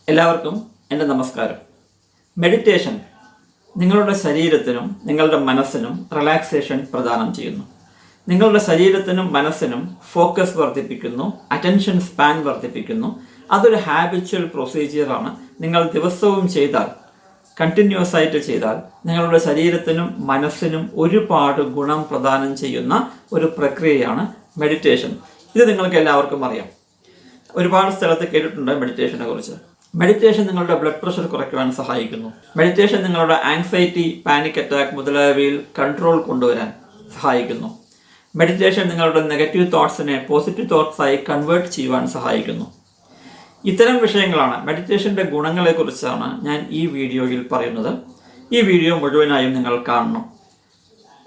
എല്ലാവർക്കും എൻ്റെ നമസ്കാരം. മെഡിറ്റേഷൻ നിങ്ങളുടെ ശരീരത്തിനും നിങ്ങളുടെ മനസ്സിനും റിലാക്സേഷൻ പ്രദാനം ചെയ്യുന്നു. നിങ്ങളുടെ ശരീരത്തിനും മനസ്സിനും ഫോക്കസ് വർദ്ധിപ്പിക്കുന്നു, അറ്റൻഷൻ സ്പാൻ വർദ്ധിപ്പിക്കുന്നു. അതൊരു ഹാബിച്വൽ പ്രൊസീജിയറാണ്. നിങ്ങൾ ദിവസവും ചെയ്താൽ, കണ്ടിന്യൂസ് ആയിട്ട് ചെയ്താൽ നിങ്ങളുടെ ശരീരത്തിനും മനസ്സിനും ഒരുപാട് ഗുണം പ്രദാനം ചെയ്യുന്ന ഒരു പ്രക്രിയയാണ് മെഡിറ്റേഷൻ. ഇത് നിങ്ങൾക്ക് എല്ലാവർക്കും അറിയാം. ഒരുപാട് സ്ഥലത്ത് കേട്ടിട്ടുണ്ട് മെഡിറ്റേഷനെ കുറിച്ച്. മെഡിറ്റേഷൻ നിങ്ങളുടെ ബ്ലഡ് പ്രഷർ കുറയ്ക്കുവാൻ സഹായിക്കുന്നു. മെഡിറ്റേഷൻ നിങ്ങളുടെ ആങ്സൈറ്റി, പാനിക് അറ്റാക്ക് മുതലായവയിൽ കൺട്രോൾ കൊണ്ടുവരാൻ സഹായിക്കുന്നു. മെഡിറ്റേഷൻ നിങ്ങളുടെ നെഗറ്റീവ് തോട്ട്സിനെ പോസിറ്റീവ് തോട്ട്സായി കൺവേർട്ട് ചെയ്യുവാൻ സഹായിക്കുന്നു. ഇത്തരം വിഷയങ്ങളാണ്, മെഡിറ്റേഷൻ്റെ ഗുണങ്ങളെക്കുറിച്ചാണ് ഞാൻ ഈ വീഡിയോയിൽ പറയുന്നത്. ഈ വീഡിയോ മുഴുവനായും നിങ്ങൾ കാണണം.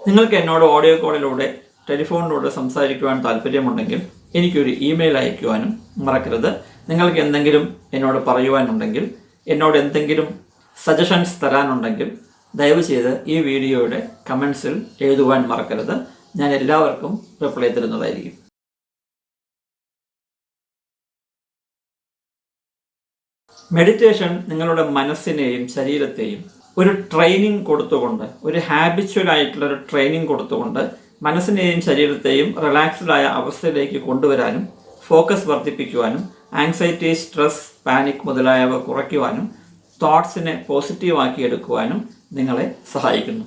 നിങ്ങൾക്ക് എന്നോട് ഓഡിയോ കോളിലൂടെ, ടെലിഫോണിലൂടെ സംസാരിക്കുവാൻ താല്പര്യമുണ്ടെങ്കിൽ എനിക്കൊരു ഇമെയിൽ അയക്കുവാനും മറക്കരുത്. നിങ്ങൾക്ക് എന്തെങ്കിലും എന്നോട് പറയുവാനുണ്ടെങ്കിൽ, എന്നോട് എന്തെങ്കിലും സജഷൻസ് തരാനുണ്ടെങ്കിൽ ദയവ് ചെയ്ത് ഈ വീഡിയോയുടെ കമൻസിൽ എഴുതുവാൻ മറക്കരുത്. ഞാൻ എല്ലാവർക്കും റിപ്ലൈ തരുന്നതായിരിക്കും. മെഡിറ്റേഷൻ നിങ്ങളുടെ മനസ്സിനെയും ശരീരത്തെയും ഒരു ട്രെയിനിങ് കൊടുത്തുകൊണ്ട്, ഒരു ഹാബിച്വൽ ആയിട്ടുള്ള ഒരു ട്രെയിനിങ് കൊടുത്തുകൊണ്ട് മനസ്സിനെയും ശരീരത്തെയും റിലാക്സ്ഡ് ആയ അവസ്ഥയിലേക്ക് കൊണ്ടുവരാനും ഫോക്കസ് വർദ്ധിപ്പിക്കുവാനും ആങ്സൈറ്റി, സ്ട്രെസ്, പാനിക് മുതലായവ കുറയ്ക്കുവാനും തോട്ട്സിനെ പോസിറ്റീവാക്കി എടുക്കുവാനും നിങ്ങളെ സഹായിക്കുന്നു.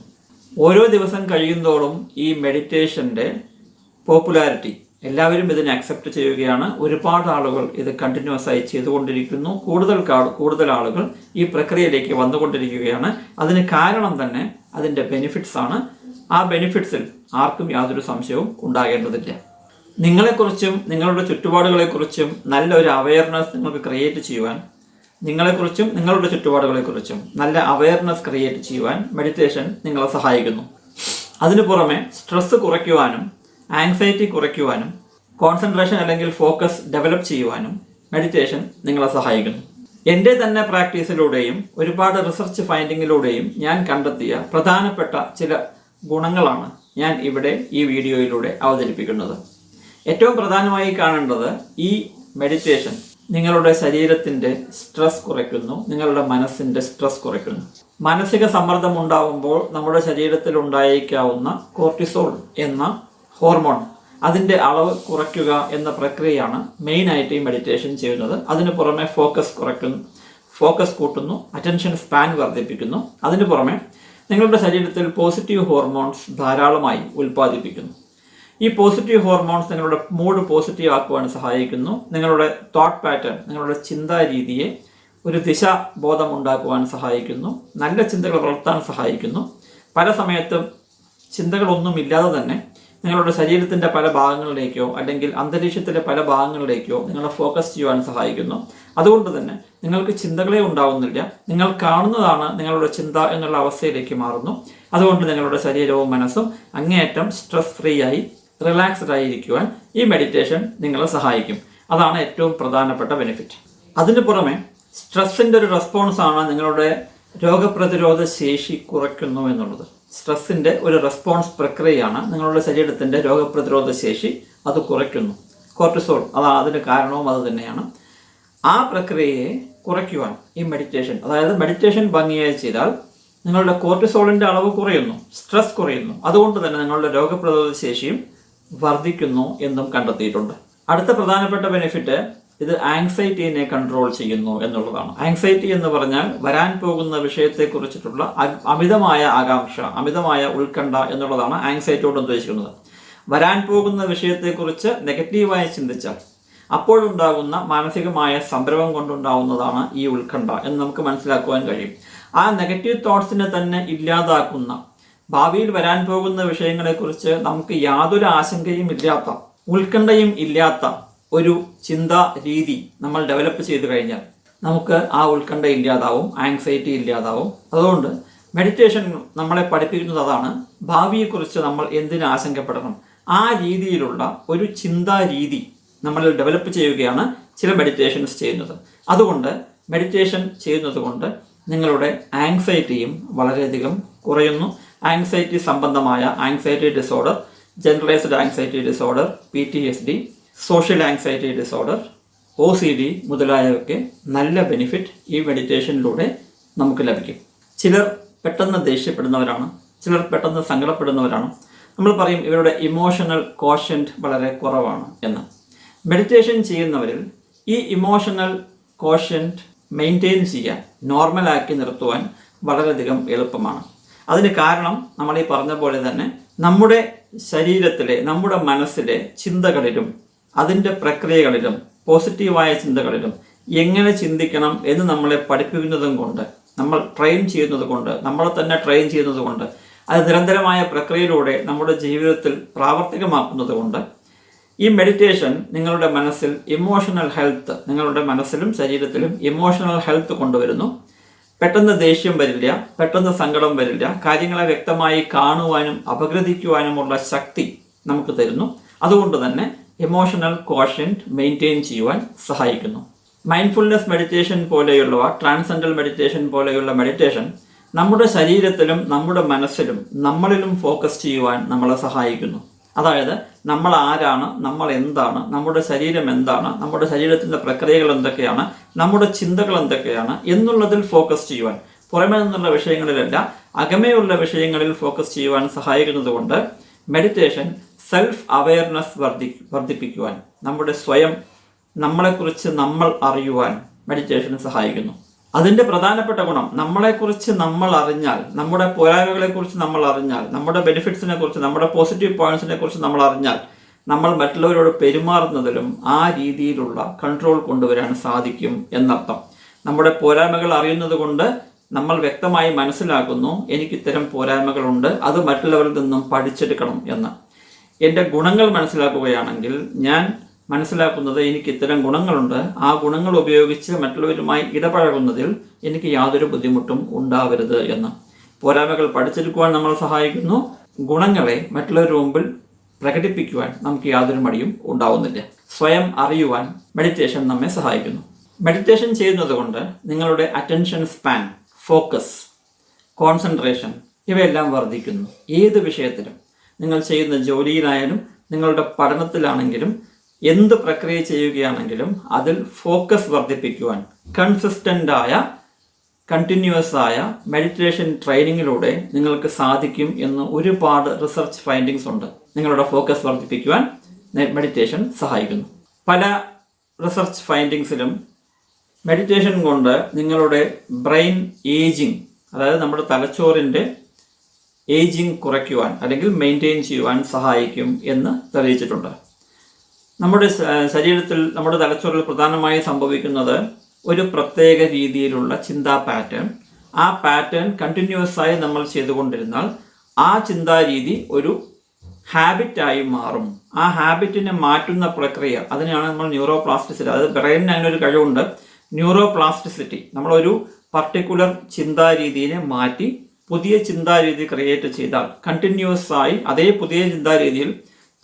ഓരോ ദിവസം കഴിയുന്തോറും ഈ മെഡിറ്റേഷൻ്റെ പോപ്പുലാരിറ്റി, എല്ലാവരും ഇതിനെ അക്സെപ്റ്റ് ചെയ്യുകയാണ്. ഒരുപാട് ആളുകൾ ഇത് കണ്ടിന്യൂസ് ആയി ചെയ്തുകൊണ്ടിരിക്കുന്നു. കൂടുതൽ ആളുകൾ ഈ പ്രക്രിയയിലേക്ക് വന്നുകൊണ്ടിരിക്കുകയാണ്. അതിന് കാരണം തന്നെ അതിൻ്റെ ബെനിഫിറ്റ്സ് ആണ്. ആ ബെനിഫിറ്റ്സിൽ ആർക്കും യാതൊരു സംശയവും ഉണ്ടാകേണ്ടതില്ല. നിങ്ങളെക്കുറിച്ചും നിങ്ങളുടെ ചുറ്റുപാടുകളെക്കുറിച്ചും നല്ലൊരു അവയർനെസ് നിങ്ങൾക്ക് ക്രിയേറ്റ് ചെയ്യുവാൻ, നിങ്ങളെക്കുറിച്ചും നിങ്ങളുടെ ചുറ്റുപാടുകളെക്കുറിച്ചും നല്ല അവയർനെസ് ക്രിയേറ്റ് ചെയ്യുവാൻ മെഡിറ്റേഷൻ നിങ്ങളെ സഹായിക്കുന്നു. അതിനു പുറമെ സ്ട്രെസ് കുറയ്ക്കുവാനും ആങ്സൈറ്റി കുറയ്ക്കുവാനും കോൺസെൻട്രേഷൻ അല്ലെങ്കിൽ ഫോക്കസ് ഡെവലപ്പ് ചെയ്യുവാനും മെഡിറ്റേഷൻ നിങ്ങളെ സഹായിക്കുന്നു. എൻ്റെ തന്നെ പ്രാക്ടീസിലൂടെയും ഒരുപാട് റിസർച്ച് ഫൈൻഡിങ്ങിലൂടെയും ഞാൻ കണ്ടെത്തിയ പ്രധാനപ്പെട്ട ചില ഗുണങ്ങളാണ് ഞാൻ ഇവിടെ ഈ വീഡിയോയിലൂടെ അവതരിപ്പിക്കുന്നത്. ഏറ്റവും പ്രധാനമായി കാണേണ്ടത്, ഈ മെഡിറ്റേഷൻ നിങ്ങളുടെ ശരീരത്തിൻ്റെ സ്ട്രെസ് കുറയ്ക്കുന്നു, നിങ്ങളുടെ മനസ്സിൻ്റെ സ്ട്രെസ് കുറയ്ക്കുന്നു. മാനസിക സമ്മർദ്ദം ഉണ്ടാകുമ്പോൾ നമ്മുടെ ശരീരത്തിൽ ഉണ്ടായേക്കാവുന്ന കോർട്ടിസോൾ എന്ന ഹോർമോൺ, അതിൻ്റെ അളവ് കുറയ്ക്കുക എന്ന പ്രക്രിയയാണ് മെയിനായിട്ട് ഈ മെഡിറ്റേഷൻ ചെയ്യുന്നത്. അതിന് പുറമെ ഫോക്കസ് കൂട്ടുന്നു, അറ്റൻഷൻ സ്പാൻ വർദ്ധിപ്പിക്കുന്നു. അതിന് പുറമെ നിങ്ങളുടെ ശരീരത്തിൽ പോസിറ്റീവ് ഹോർമോൺസ് ധാരാളമായി ഉൽപ്പാദിപ്പിക്കുന്നു. ഈ പോസിറ്റീവ് ഹോർമോൺസ് നിങ്ങളുടെ മൂഡ് പോസിറ്റീവ് ആക്കുവാൻ സഹായിക്കുന്നു. നിങ്ങളുടെ തോട്ട് പാറ്റേൺ, നിങ്ങളുടെ ചിന്താ രീതിയെ ഒരു ദിശാബോധം ഉണ്ടാക്കുവാൻ സഹായിക്കുന്നു. നല്ല ചിന്തകൾ വളർത്താൻ സഹായിക്കുന്നു. പല സമയത്തും ചിന്തകളൊന്നുമില്ലാതെ തന്നെ നിങ്ങളുടെ ശരീരത്തിൻ്റെ പല ഭാഗങ്ങളിലേക്കോ അല്ലെങ്കിൽ അന്തരീക്ഷത്തിലെ പല ഭാഗങ്ങളിലേക്കോ നിങ്ങളെ ഫോക്കസ് ചെയ്യുവാൻ സഹായിക്കുന്നു. അതുകൊണ്ട് തന്നെ നിങ്ങൾക്ക് ചിന്തകളെ ഉണ്ടാവുന്നില്ല, നിങ്ങൾ കാണുന്നതാണ് നിങ്ങളുടെ ചിന്ത എന്നുള്ള അവസ്ഥയിലേക്ക് മാറുന്നു. അതുകൊണ്ട് നിങ്ങളുടെ ശരീരവും മനസ്സും അങ്ങേയറ്റം സ്ട്രെസ് ഫ്രീ ആയി, റിലാക്സ്ഡ് ആയിരിക്കുവാൻ ഈ മെഡിറ്റേഷൻ നിങ്ങളെ സഹായിക്കും. അതാണ് ഏറ്റവും പ്രധാനപ്പെട്ട ബെനിഫിറ്റ്. അതിന് പുറമെ സ്ട്രെസ്സിൻ്റെ ഒരു റെസ്പോൺസാണ് നിങ്ങളുടെ രോഗപ്രതിരോധ ശേഷി കുറയ്ക്കുന്നു എന്നുള്ളത്. സ്ട്രെസ്സിൻ്റെ ഒരു റെസ്പോൺസ് പ്രക്രിയയാണ് നിങ്ങളുടെ ശരീരത്തിൻ്റെ രോഗപ്രതിരോധ ശേഷി അത് കുറയ്ക്കുന്നു. കോർട്ടിസോൾ, അതിന് കാരണവും അത് തന്നെയാണ്. ആ പ്രക്രിയയെ കുറയ്ക്കുവാൻ ഈ മെഡിറ്റേഷൻ, അതായത് മെഡിറ്റേഷൻ ഭംഗിയായി ചെയ്താൽ നിങ്ങളുടെ കോർട്ടിസോളിൻ്റെ അളവ് കുറയുന്നു, സ്ട്രെസ് കുറയുന്നു. അതുകൊണ്ട് തന്നെ നിങ്ങളുടെ രോഗപ്രതിരോധ ശേഷിയും വർദ്ധിക്കുന്നു എന്നും കണ്ടെത്തിയിട്ടുണ്ട്. അടുത്ത പ്രധാനപ്പെട്ട ബെനിഫിറ്റ്, ഇത് ആങ്സൈറ്റിനെ കൺട്രോൾ ചെയ്യുന്നു എന്നുള്ളതാണ്. ആങ്സൈറ്റി എന്ന് പറഞ്ഞാൽ വരാൻ പോകുന്ന വിഷയത്തെക്കുറിച്ചിട്ടുള്ള അമിതമായ ആകാംക്ഷ, അമിതമായ ഉത്കണ്ഠ എന്നുള്ളതാണ് ആങ്സൈറ്റിയോട് ഉദ്ദേശിക്കുന്നത്. വരാൻ പോകുന്ന വിഷയത്തെക്കുറിച്ച് നെഗറ്റീവായി ചിന്തിച്ചാൽ അപ്പോഴുണ്ടാകുന്ന മാനസികമായ സംരംഭം കൊണ്ടുണ്ടാകുന്നതാണ് ഈ ഉത്കണ്ഠ എന്ന് നമുക്ക് മനസ്സിലാക്കുവാൻ കഴിയും. ആ നെഗറ്റീവ് തോട്ട്സിനെ തന്നെ ഇല്ലാതാക്കുന്ന, ഭാവിയിൽ വരാൻ പോകുന്ന വിഷയങ്ങളെക്കുറിച്ച് നമുക്ക് യാതൊരു ആശങ്കയും ഇല്ലാത്ത, ഉത്കണ്ഠയും ഇല്ലാത്ത ഒരു ചിന്താ രീതി നമ്മൾ ഡെവലപ്പ് ചെയ്തു കഴിഞ്ഞാൽ നമുക്ക് ആ ഉത്കണ്ഠ ഇല്ലാതാവും, ആങ്സൈറ്റി ഇല്ലാതാവും. അതുകൊണ്ട് മെഡിറ്റേഷൻ നമ്മളെ പഠിപ്പിക്കുന്നത് അതാണ്. ഭാവിയെക്കുറിച്ച് നമ്മൾ എന്തിന് ആശങ്കപ്പെടണം, ആ രീതിയിലുള്ള ഒരു ചിന്താ രീതി നമ്മൾ ഡെവലപ്പ് ചെയ്യുകയാണ് ചില മെഡിറ്റേഷൻസ് ചെയ്യുന്നത്. അതുകൊണ്ട് മെഡിറ്റേഷൻ ചെയ്യുന്നത് കൊണ്ട് നിങ്ങളുടെ ആങ്സൈറ്റിയും വളരെയധികം കുറയുന്നു. ആങ്സൈറ്റി സംബന്ധമായ anxiety disorder, generalised anxiety disorder, PTSD, social anxiety disorder, OCD മുതലായവയ്ക്ക് നല്ല ബെനിഫിറ്റ് ഈ മെഡിറ്റേഷനിലൂടെ നമുക്ക് ലഭിക്കും. ചിലർ പെട്ടെന്ന് ദേഷ്യപ്പെടുന്നവരാണ്, ചിലർ പെട്ടെന്ന് സങ്കടപ്പെടുന്നവരാണ്. നമ്മൾ പറയും ഇവരുടെ ഇമോഷണൽ കോഷ്യൻറ്റ് വളരെ കുറവാണ് എന്ന്. മെഡിറ്റേഷൻ ചെയ്യുന്നവരിൽ ഈ ഇമോഷണൽ കോഷ്യൻറ്റ് മെയിൻറ്റെയിൻ ചെയ്യാൻ, നോർമലാക്കി നിർത്തുവാൻ വളരെയധികം എളുപ്പമാണ്. അതിന് കാരണം നമ്മൾ ഈ പറഞ്ഞ പോലെ തന്നെ നമ്മുടെ ശരീരത്തിലെ, നമ്മുടെ മനസ്സിലെ ചിന്തകളിലും അതിൻ്റെ പ്രക്രിയകളിലും പോസിറ്റീവായ ചിന്തകളിലും എങ്ങനെ ചിന്തിക്കണം എന്ന് നമ്മളെ പഠിപ്പിക്കുന്നതും കൊണ്ട്, നമ്മൾ ട്രെയിൻ ചെയ്യുന്നത് കൊണ്ട്, നമ്മളെ തന്നെ ട്രെയിൻ ചെയ്യുന്നത് കൊണ്ട്, അത് നിരന്തരമായ പ്രക്രിയയിലൂടെ നമ്മുടെ ജീവിതത്തിൽ പ്രാവർത്തികമാക്കുന്നത് കൊണ്ട് ഈ മെഡിറ്റേഷൻ നിങ്ങളുടെ മനസ്സിൽ ഇമോഷണൽ ഹെൽത്ത്, നിങ്ങളുടെ മനസ്സിലും ശരീരത്തിലും ഇമോഷണൽ ഹെൽത്ത് കൊണ്ടുവരുന്നു. പെട്ടെന്ന് ദേഷ്യം വരില്ല, പെട്ടെന്ന് സങ്കടം വരില്ല, കാര്യങ്ങളെ വ്യക്തമായി കാണുവാനും അപഗ്രഥിക്കുവാനുമുള്ള ശക്തി നമുക്ക് തരുന്നു. അതുകൊണ്ട് തന്നെ ഇമോഷണൽ കോഷ്യൻറ്റ് മെയിൻറ്റെയിൻ ചെയ്യുവാൻ സഹായിക്കുന്നു. മൈൻഡ്ഫുൾനെസ് മെഡിറ്റേഷൻ പോലെയുള്ളവ, ട്രാൻസെൻഡൽ മെഡിറ്റേഷൻ പോലെയുള്ള മെഡിറ്റേഷൻ നമ്മുടെ ശരീരത്തിലും നമ്മുടെ മനസ്സിലും നമ്മളിലും ഫോക്കസ് ചെയ്യുവാൻ നമ്മളെ സഹായിക്കുന്നു. അതായത് നമ്മൾ ആരാണ്, നമ്മൾ എന്താണ്, നമ്മുടെ ശരീരം എന്താണ്, നമ്മുടെ ശരീരത്തിൻ്റെ പ്രക്രിയകൾ എന്തൊക്കെയാണ്, നമ്മുടെ ചിന്തകൾ എന്തൊക്കെയാണ് എന്നുള്ളതിൽ ഫോക്കസ് ചെയ്യുവാൻ, പുറമേ നിന്നുള്ള വിഷയങ്ങളിലല്ല അകമേയുള്ള വിഷയങ്ങളിൽ ഫോക്കസ് ചെയ്യുവാൻ സഹായിക്കുന്നത് കൊണ്ട് മെഡിറ്റേഷൻ സെൽഫ് അവെയർനെസ് വർദ്ധിപ്പിക്കുവാൻ, നമ്മുടെ സ്വയം നമ്മളെക്കുറിച്ച് നമ്മൾ അറിയുവാൻ മെഡിറ്റേഷൻ സഹായിക്കുന്നു. അതിൻ്റെ പ്രധാനപ്പെട്ട ഗുണം, നമ്മളെക്കുറിച്ച് നമ്മൾ അറിഞ്ഞാൽ, നമ്മുടെ പോരായ്മകളെക്കുറിച്ച് നമ്മൾ അറിഞ്ഞാൽ, നമ്മുടെ ബെനിഫിറ്റ്സിനെ കുറിച്ച്, നമ്മുടെ പോസിറ്റീവ് പോയിന്റ്സിനെ കുറിച്ച് നമ്മൾ അറിഞ്ഞാൽ, നമ്മൾ മറ്റുള്ളവരോട് പെരുമാറുന്നതിലും ആ രീതിയിലുള്ള കൺട്രോൾ കൊണ്ടുവരാൻ സാധിക്കും എന്നർത്ഥം. നമ്മുടെ പോരായ്മകൾ അറിയുന്നത് കൊണ്ട് നമ്മൾ വ്യക്തമായി മനസ്സിലാക്കുന്നു എനിക്ക് ഇത്തരം പോരായ്മകളുണ്ട്, അത് മറ്റുള്ളവരിൽ നിന്നും പഠിച്ചെടുക്കണം എന്ന്. എൻ്റെ ഗുണങ്ങൾ മനസ്സിലാക്കുകയാണെങ്കിൽ ഞാൻ മനസ്സിലാക്കുന്നത് എനിക്ക് ഇത്തരം ഗുണങ്ങളുണ്ട്, ആ ഗുണങ്ങൾ ഉപയോഗിച്ച് മറ്റുള്ളവരുമായി ഇടപഴകുന്നതിൽ എനിക്ക് യാതൊരു ബുദ്ധിമുട്ടും ഉണ്ടാവരുത് എന്ന്. പോരായ്മകൾ പഠിച്ചെടുക്കുവാൻ നമ്മൾ സഹായിക്കുന്നു, ഗുണങ്ങളെ മറ്റുള്ളവരുടെ മുമ്പിൽ പ്രകടിപ്പിക്കുവാൻ നമുക്ക് യാതൊരു മടിയും ഉണ്ടാവുന്നില്ല. സ്വയം അറിയുവാൻ മെഡിറ്റേഷൻ നമ്മെ സഹായിക്കുന്നു. മെഡിറ്റേഷൻ ചെയ്യുന്നത് കൊണ്ട് നിങ്ങളുടെ അറ്റൻഷൻ സ്പാൻ, ഫോക്കസ്, കോൺസെൻട്രേഷൻ ഇവയെല്ലാം വർദ്ധിക്കുന്നു. ഏത് വിഷയത്തിലും, നിങ്ങൾ ചെയ്യുന്ന ജോലിയിലായാലും നിങ്ങളുടെ പഠനത്തിലാണെങ്കിലും എന്ത് പ്രക്രിയ ചെയ്യുകയാണെങ്കിലും അതിൽ ഫോക്കസ് വർദ്ധിപ്പിക്കുവാൻ കൺസിസ്റ്റൻ്റായ, കണ്ടിന്യൂസ് ആയ മെഡിറ്റേഷൻ ട്രെയിനിങ്ങിലൂടെ നിങ്ങൾക്ക് സാധിക്കും എന്ന് ഒരുപാട് റിസർച്ച് ഫൈൻഡിങ്സ് ഉണ്ട്. നിങ്ങളുടെ ഫോക്കസ് വർദ്ധിപ്പിക്കുവാൻ മെഡിറ്റേഷൻ സഹായിക്കുന്നു. പല റിസർച്ച് ഫൈൻഡിങ്സിലും മെഡിറ്റേഷൻ കൊണ്ട് നിങ്ങളുടെ ബ്രെയിൻ ഏജിങ്, അതായത് നമ്മുടെ തലച്ചോറിൻ്റെ ഏജിങ് കുറയ്ക്കുവാൻ അല്ലെങ്കിൽ മെയിൻറ്റെയിൻ ചെയ്യുവാൻ സഹായിക്കും എന്ന് തെളിയിച്ചിട്ടുണ്ട്. നമ്മുടെ ശരീരത്തിൽ, നമ്മുടെ തലച്ചോറിൽ പ്രധാനമായി സംഭവിക്കുന്നത് ഒരു പ്രത്യേക രീതിയിലുള്ള ചിന്താ പാറ്റേൺ. ആ പാറ്റേൺ കണ്ടിന്യൂസ് ആയി നമ്മൾ ചെയ്തുകൊണ്ടിരുന്നാൽ ആ ചിന്താരീതി ഒരു ഹാബിറ്റായി മാറും. ആ ഹാബിറ്റിനെ മാറ്റുന്ന പ്രക്രിയ, അതിനെയാണ് നമ്മൾ ന്യൂറോ പ്ലാസ്റ്റിസിറ്റി, അതായത് ബ്രെയിനിന് അതിനൊരു കഴിവുണ്ട്, ന്യൂറോ പ്ലാസ്റ്റിസിറ്റി. നമ്മളൊരു പർട്ടിക്കുലർ ചിന്താരീതിയെ മാറ്റി പുതിയ ചിന്താരീതി ക്രിയേറ്റ് ചെയ്താൽ, കണ്ടിന്യൂസ് ആയി അതേ പുതിയ ചിന്താരീതിയിൽ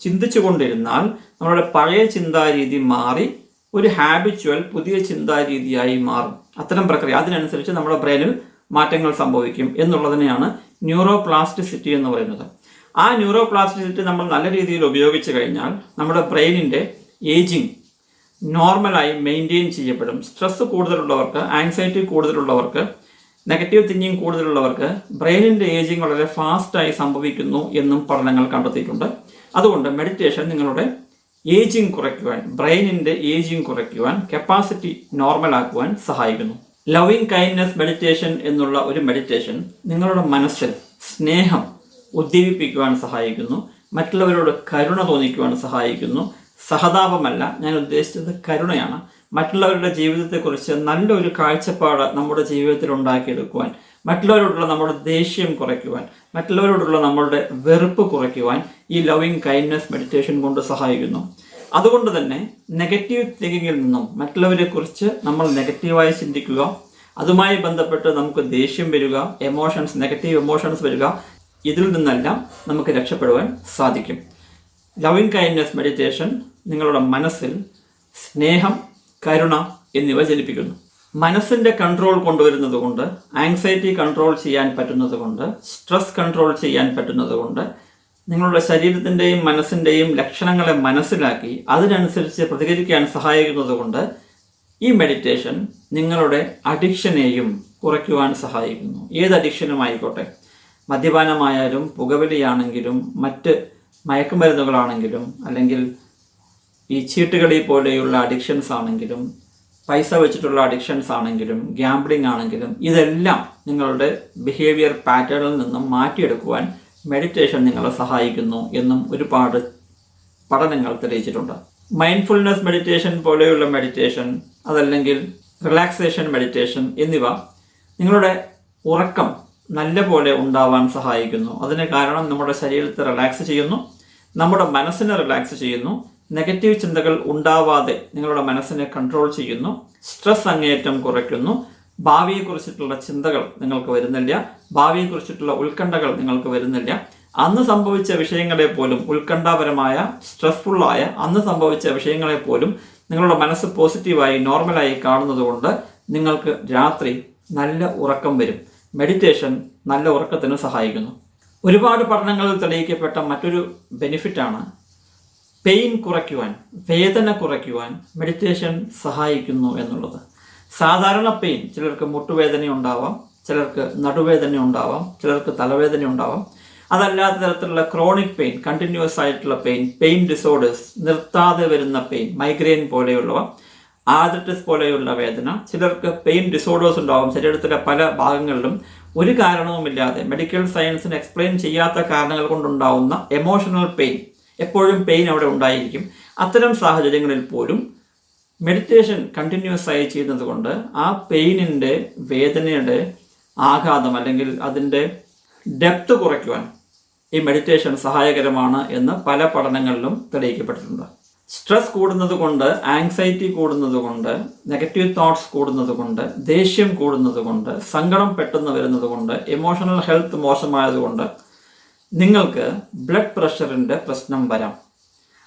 ചിന്തിച്ചു കൊണ്ടിരുന്നാൽ നമ്മുടെ പഴയ ചിന്താരീതി മാറി ഒരു ഹാബിച്വൽ പുതിയ ചിന്താരീതിയായി മാറും. അത്തരം പ്രക്രിയ, അതിനനുസരിച്ച് നമ്മുടെ ബ്രെയിനിൽ മാറ്റങ്ങൾ സംഭവിക്കും എന്നുള്ളതിനെയാണ് ന്യൂറോ പ്ലാസ്റ്റിസിറ്റി എന്ന് പറയുന്നത്. ആ ന്യൂറോ പ്ലാസ്റ്റിസിറ്റി നമ്മൾ നല്ല രീതിയിൽ ഉപയോഗിച്ച് കഴിഞ്ഞാൽ നമ്മുടെ ബ്രെയിനിൻ്റെ ഏജിങ് നോർമലായി മെയിൻറ്റെയിൻ ചെയ്യപ്പെടും. സ്ട്രെസ് കൂടുതലുള്ളവർക്ക്, ആങ്സൈറ്റി കൂടുതലുള്ളവർക്ക്, നെഗറ്റീവ് തിങ്കിങ് കൂടുതലുള്ളവർക്ക് ബ്രെയിനിൻ്റെ ഏജിങ് വളരെ ഫാസ്റ്റായി സംഭവിക്കുന്നു എന്നും പഠനങ്ങൾ കണ്ടെത്തിയിട്ടുണ്ട്. അതുകൊണ്ട് മെഡിറ്റേഷൻ നിങ്ങളുടെ ഏജിങ് കുറയ്ക്കുവാൻ, ബ്രെയിനിൻ്റെ ഏജിങ് കുറയ്ക്കുവാൻ, കപ്പാസിറ്റി നോർമലാക്കുവാൻ സഹായിക്കുന്നു. ലവിങ് കൈൻഡ്നെസ് മെഡിറ്റേഷൻ എന്നുള്ള ഒരു മെഡിറ്റേഷൻ നിങ്ങളുടെ മനസ്സിൽ സ്നേഹം ഉദ്ദീപിപ്പിക്കുവാൻ സഹായിക്കുന്നു, മറ്റുള്ളവരോട് കരുണ തോന്നിക്കുവാൻ സഹായിക്കുന്നു. സഹതാപമല്ല, ഞാൻ ഉദ്ദേശിച്ചത് കരുണയാണ്. മറ്റുള്ളവരുടെ ജീവിതത്തെക്കുറിച്ച് നല്ലൊരു കാഴ്ചപ്പാട് നമ്മുടെ ജീവിതത്തിൽ ഉണ്ടാക്കിയെടുക്കുവാൻ, മറ്റുള്ളവരോടുള്ള നമ്മുടെ ദേഷ്യം കുറയ്ക്കുവാൻ, മറ്റുള്ളവരോടുള്ള നമ്മളുടെ വെറുപ്പ് കുറയ്ക്കുവാൻ ഈ ലവിങ് കൈൻഡ്നെസ് മെഡിറ്റേഷൻ കൊണ്ട് സഹായിക്കുന്നു. അതുകൊണ്ട് തന്നെ നെഗറ്റീവ് തിങ്കിങ്ങിൽ നിന്നും, മറ്റുള്ളവരെക്കുറിച്ച് നമ്മൾ നെഗറ്റീവായി ചിന്തിക്കുക, അതുമായി ബന്ധപ്പെട്ട് നമുക്ക് ദേഷ്യം വരിക, നെഗറ്റീവ് എമോഷൻസ് വരിക, ഇതിൽ നിന്നെല്ലാം നമുക്ക് രക്ഷപ്പെടുവാൻ സാധിക്കും. ലവിങ് കൈൻഡ്നെസ് മെഡിറ്റേഷൻ നിങ്ങളുടെ മനസ്സിൽ സ്നേഹം, കരുണ എന്നിവ ജനിപ്പിക്കുന്നു. മനസ്സിൻ്റെ കൺട്രോൾ കൊണ്ടുവരുന്നത് കൊണ്ട്, ആങ്സൈറ്റി കൺട്രോൾ ചെയ്യാൻ പറ്റുന്നത് കൊണ്ട്, സ്ട്രെസ് കൺട്രോൾ ചെയ്യാൻ പറ്റുന്നത് കൊണ്ട് നിങ്ങളുടെ ശരീരത്തിൻ്റെയും മനസ്സിൻ്റെയും ലക്ഷണങ്ങളെ മനസ്സിലാക്കി അതിനനുസരിച്ച് പ്രതികരിക്കാൻ സഹായിക്കുന്നത് കൊണ്ട് ഈ മെഡിറ്റേഷൻ നിങ്ങളുടെ അഡിക്ഷനെയും കുറയ്ക്കുവാൻ സഹായിക്കുന്നു. ഏത് അഡിക്ഷനുമായിക്കോട്ടെ, മദ്യപാനമായാലും പുകവലിയാണെങ്കിലും മറ്റ് മയക്കുമരുന്നുകളാണെങ്കിലും അല്ലെങ്കിൽ ഈ ചീട്ടുകളി പോലെയുള്ള അഡിക്ഷൻസ് ആണെങ്കിലും പൈസ വെച്ചിട്ടുള്ള അഡിക്ഷൻസ് ആണെങ്കിലും ഗ്യാംബ്ലിംഗ് ആണെങ്കിലും ഇതെല്ലാം നിങ്ങളുടെ ബിഹേവിയർ പാറ്റേണിൽ നിന്നും മാറ്റിയെടുക്കുവാൻ മെഡിറ്റേഷൻ നിങ്ങളെ സഹായിക്കുന്നു എന്നും ഒരുപാട് പഠനങ്ങൾ തെളിയിച്ചിട്ടുണ്ട്. മൈൻഡ്ഫുൾനെസ് മെഡിറ്റേഷൻ പോലെയുള്ള മെഡിറ്റേഷൻ, അതല്ലെങ്കിൽ റിലാക്സേഷൻ മെഡിറ്റേഷൻ എന്നിവ നിങ്ങളുടെ ഉറക്കം നല്ല പോലെ ഉണ്ടാവാൻ സഹായിക്കുന്നു. അതിന് കാരണം നമ്മുടെ ശരീരത്തെ റിലാക്സ് ചെയ്യുന്നു, നമ്മുടെ മനസ്സിനെ റിലാക്സ് ചെയ്യുന്നു, നെഗറ്റീവ് ചിന്തകൾ ഉണ്ടാവാതെ നിങ്ങളുടെ മനസ്സിനെ കൺട്രോൾ ചെയ്യുന്നു, സ്ട്രെസ് അങ്ങേയറ്റം കുറയ്ക്കുന്നു, ഭാവിയെക്കുറിച്ചിട്ടുള്ള ചിന്തകൾ നിങ്ങൾക്ക് വരുന്നില്ല, ഭാവിയെക്കുറിച്ചിട്ടുള്ള ഉത്കണ്ഠകൾ നിങ്ങൾക്ക് വരുന്നില്ല. അന്ന് സംഭവിച്ച വിഷയങ്ങളെ പോലും, ഉത്കണ്ഠാപരമായ സ്ട്രെസ്ഫുള്ളായ അന്ന് സംഭവിച്ച വിഷയങ്ങളെ പോലും നിങ്ങളുടെ മനസ്സ് പോസിറ്റീവായി നോർമലായി കാണുന്നത് കൊണ്ട് നിങ്ങൾക്ക് രാത്രി നല്ല ഉറക്കം വരും. മെഡിറ്റേഷൻ നല്ല ഉറക്കത്തിന് സഹായിക്കുന്നു. ഒരുപാട് പഠനങ്ങളിൽ തെളിയിക്കപ്പെട്ട മറ്റൊരു ബെനിഫിറ്റാണ് പെയിൻ കുറയ്ക്കുവാൻ, വേദന കുറയ്ക്കുവാൻ മെഡിറ്റേഷൻ സഹായിക്കുന്നു എന്നുള്ളത്. സാധാരണ പെയിൻ, ചിലർക്ക് മുട്ടുവേദന ഉണ്ടാവാം, ചിലർക്ക് നടുവേദന ഉണ്ടാവാം, ചിലർക്ക് തലവേദന ഉണ്ടാവാം. അതല്ലാത്ത തരത്തിലുള്ള ക്രോണിക് പെയിൻ, കണ്ടിന്യൂസ് ആയിട്ടുള്ള പെയിൻ, പെയിൻ ഡിസോർഡേഴ്സ്, നിർത്താതെ വരുന്ന പെയിൻ, മൈഗ്രെയിൻ പോലെയുള്ളവ, ആർത്രൈറ്റിസ് പോലെയുള്ള വേദന, ചിലർക്ക് പെയിൻ ഡിസോർഡേഴ്സ് ഉണ്ടാവും ശരീരത്തിലെ പല ഭാഗങ്ങളിലും ഒരു കാരണവുമില്ലാതെ, മെഡിക്കൽ സയൻസിന് എക്സ്പ്ലെയിൻ ചെയ്യാത്ത കാരണങ്ങൾ കൊണ്ടുണ്ടാവുന്ന എമോഷണൽ പെയിൻ, എപ്പോഴും പെയിൻ അവിടെ ഉണ്ടായിരിക്കും. അത്തരം സാഹചര്യങ്ങളിൽ പോലും മെഡിറ്റേഷൻ കണ്ടിന്യൂസ് ആയി ചെയ്യുന്നത് കൊണ്ട് ആ പെയിനിൻ്റെ, വേദനയുടെ ആഘാതം അല്ലെങ്കിൽ അതിൻ്റെ ഡെപ്ത് കുറയ്ക്കുവാൻ ഈ മെഡിറ്റേഷൻ സഹായകരമാണ് എന്ന് പല പഠനങ്ങളിലും തെളിയിക്കപ്പെട്ടിട്ടുണ്ട്. സ്ട്രെസ് കൂടുന്നത് കൊണ്ട്, ആങ്സൈറ്റി കൂടുന്നത് കൊണ്ട്, നെഗറ്റീവ് തോട്ട്സ് കൂടുന്നത് കൊണ്ട്, ദേഷ്യം കൂടുന്നത് കൊണ്ട്, സങ്കടം പെട്ടെന്ന് വരുന്നത് കൊണ്ട്, ഇമോഷണൽ ഹെൽത്ത് മോശമായതുകൊണ്ട് നിങ്ങൾക്ക് ബ്ലഡ് പ്രഷറിൻ്റെ പ്രശ്നം വരാം.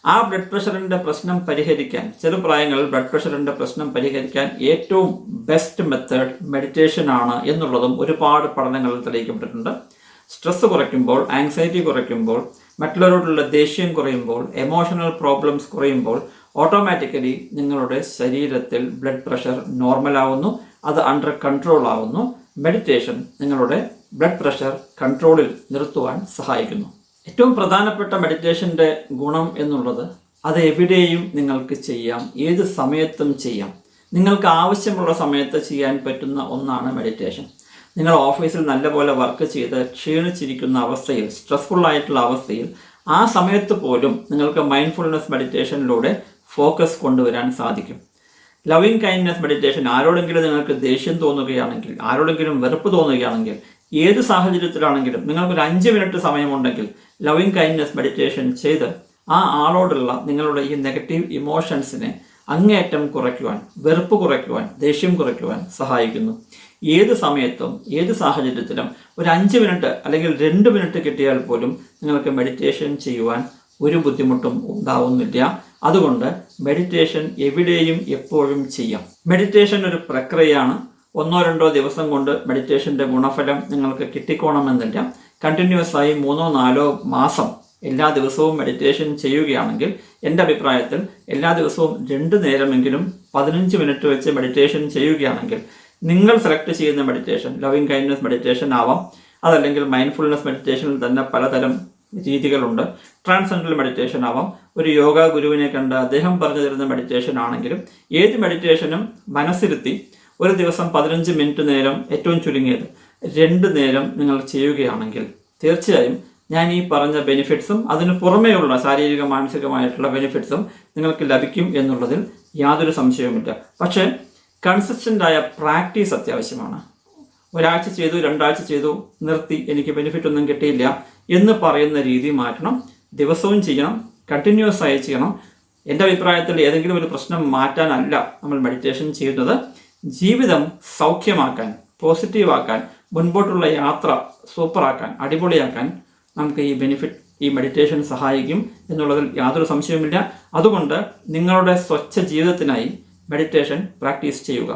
ആ ബ്ലഡ് പ്രഷറിൻ്റെ പ്രശ്നം പരിഹരിക്കാൻ, ചെറുപ്രായങ്ങളിൽ ബ്ലഡ് പ്രഷറിൻ്റെ പ്രശ്നം പരിഹരിക്കാൻ ഏറ്റവും ബെസ്റ്റ് മെത്തേഡ് മെഡിറ്റേഷൻ ആണ് എന്നുള്ളതും ഒരുപാട് പഠനങ്ങളിൽ തെളിയിക്കപ്പെട്ടിട്ടുണ്ട്. സ്ട്രെസ് കുറയ്ക്കുമ്പോൾ, ആങ്സൈറ്റി കുറയ്ക്കുമ്പോൾ, മറ്റുള്ളവരോടുള്ള ദേഷ്യം കുറയുമ്പോൾ, എമോഷണൽ പ്രോബ്ലംസ് കുറയുമ്പോൾ ഓട്ടോമാറ്റിക്കലി നിങ്ങളുടെ ശരീരത്തിൽ ബ്ലഡ് പ്രഷർ നോർമലാവുന്നു, അത് അണ്ടർ കൺട്രോൾ ആവുന്നു. മെഡിറ്റേഷൻ നിങ്ങളുടെ ബ്ലഡ് പ്രഷർ കൺട്രോളിൽ നിർത്തുവാൻ സഹായിക്കുന്നു. ഏറ്റവും പ്രധാനപ്പെട്ട മെഡിറ്റേഷൻ്റെ ഗുണം എന്നുള്ളത് അത് എവിടെയും നിങ്ങൾക്ക് ചെയ്യാം, ഏത് സമയത്തും ചെയ്യാം. നിങ്ങൾക്ക് ആവശ്യമുള്ള സമയത്ത് ചെയ്യാൻ പറ്റുന്ന ഒന്നാണ് മെഡിറ്റേഷൻ. നിങ്ങൾ ഓഫീസിൽ നല്ലപോലെ വർക്ക് ചെയ്ത് ക്ഷീണിച്ചിരിക്കുന്ന അവസ്ഥയിൽ, സ്ട്രെസ്ഫുൾ ആയിട്ടുള്ള അവസ്ഥയിൽ, ആ സമയത്ത് പോലും നിങ്ങൾക്ക് മൈൻഡ്ഫുൾനെസ് മെഡിറ്റേഷനിലൂടെ ഫോക്കസ് കൊണ്ടുവരാൻ സാധിക്കും. ലവിങ് കൈൻഡ്നെസ് മെഡിറ്റേഷൻ, ആരോടെങ്കിലും നിങ്ങൾക്ക് ദേഷ്യം തോന്നുകയാണെങ്കിൽ, ആരോടെങ്കിലും വെറുപ്പ് തോന്നുകയാണെങ്കിൽ, ഏത് സാഹചര്യത്തിലാണെങ്കിലും നിങ്ങൾക്കൊരു 5 മിനിറ്റ് സമയമുണ്ടെങ്കിൽ ലവിങ് കൈൻഡ്നെസ് മെഡിറ്റേഷൻ ചെയ്ത് ആ ആളോടുള്ള നിങ്ങളുടെ ഈ നെഗറ്റീവ് ഇമോഷൻസിനെ അങ്ങേയറ്റം കുറയ്ക്കുവാൻ, വെറുപ്പ് കുറയ്ക്കുവാൻ, ദേഷ്യം കുറയ്ക്കുവാൻ സഹായിക്കുന്നു. ഏത് സമയത്തും ഏത് സാഹചര്യത്തിലും ഒരു 5 മിനിറ്റ് അല്ലെങ്കിൽ 2 മിനിറ്റ് കിട്ടിയാൽ പോലും നിങ്ങൾക്ക് മെഡിറ്റേഷൻ ചെയ്യുവാൻ ഒരു ബുദ്ധിമുട്ടും ഉണ്ടാവുന്നില്ല. അതുകൊണ്ട് മെഡിറ്റേഷൻ എവിടെയും എപ്പോഴും ചെയ്യാം. മെഡിറ്റേഷൻ ഒരു പ്രക്രിയയാണ്. 1-2 ദിവസം കൊണ്ട് മെഡിറ്റേഷൻ്റെ ഗുണഫലം നിങ്ങൾക്ക് കിട്ടിക്കോണമെന്നില്ല. കണ്ടിന്യൂസ് ആയി 3-4 മാസം എല്ലാ ദിവസവും മെഡിറ്റേഷൻ ചെയ്യുകയാണെങ്കിൽ, എൻ്റെ അഭിപ്രായത്തിൽ എല്ലാ ദിവസവും 2 നേരമെങ്കിലും 15 മിനിറ്റ് വെച്ച് മെഡിറ്റേഷൻ ചെയ്യുകയാണെങ്കിൽ, നിങ്ങൾ സെലക്ട് ചെയ്യുന്ന മെഡിറ്റേഷൻ ലവിങ് കൈൻഡ്നെസ് മെഡിറ്റേഷൻ ആവാം, അതല്ലെങ്കിൽ മൈൻഡ്ഫുൾനെസ് മെഡിറ്റേഷനിൽ തന്നെ പലതരം രീതികളുണ്ട്. ട്രാൻസെൻഡൽ മെഡിറ്റേഷൻ ആവാം, ഒരു യോഗ ഗുരുവിനെ കണ്ട് അദ്ദേഹം പറഞ്ഞു തരുന്ന മെഡിറ്റേഷൻ ആണെങ്കിലും, ഏത് മെഡിറ്റേഷനും മനസ്സിരുത്തി ഒരു ദിവസം 15 മിനിറ്റ് നേരം, ഏറ്റവും ചുരുങ്ങിയത് 2 നേരം നിങ്ങൾ ചെയ്യുകയാണെങ്കിൽ തീർച്ചയായും ഞാൻ ഈ പറഞ്ഞ ബെനിഫിറ്റ്സും അതിന് പുറമേയുള്ള ശാരീരിക മാനസികമായിട്ടുള്ള ബെനിഫിറ്റ്സും നിങ്ങൾക്ക് ലഭിക്കും എന്നുള്ളതിൽ യാതൊരു സംശയവുമില്ല. പക്ഷേ കൺസിസ്റ്റൻ്റായ പ്രാക്ടീസ് അത്യാവശ്യമാണ്. ഒരാഴ്ച ചെയ്തു, 2 ആഴ്ച ചെയ്തു, നിർത്തി, എനിക്ക് ബെനിഫിറ്റ് ഒന്നും കിട്ടിയില്ല എന്ന് പറയുന്ന രീതി മാറ്റണം. ദിവസവും ചെയ്യണം, കണ്ടിന്യൂസ് ആയി ചെയ്യണം. എൻ്റെ അഭിപ്രായത്തിൽ ഏതെങ്കിലും ഒരു പ്രശ്നം മാറ്റാനല്ല നമ്മൾ മെഡിറ്റേഷൻ ചെയ്യുന്നത്. ജീവിതം സൗഖ്യമാക്കാൻ, പോസിറ്റീവാക്കാൻ, മുൻപോട്ടുള്ള യാത്ര സൂപ്പറാക്കാൻ, അടിപൊളിയാക്കാൻ നമുക്ക് ഈ മെഡിറ്റേഷൻ സഹായിക്കും എന്നുള്ളതിൽ യാതൊരു സംശയവുമില്ല. അതുകൊണ്ട് നിങ്ങളുടെ സ്വച്ഛ ജീവിതത്തിനായി മെഡിറ്റേഷൻ പ്രാക്ടീസ് ചെയ്യുക.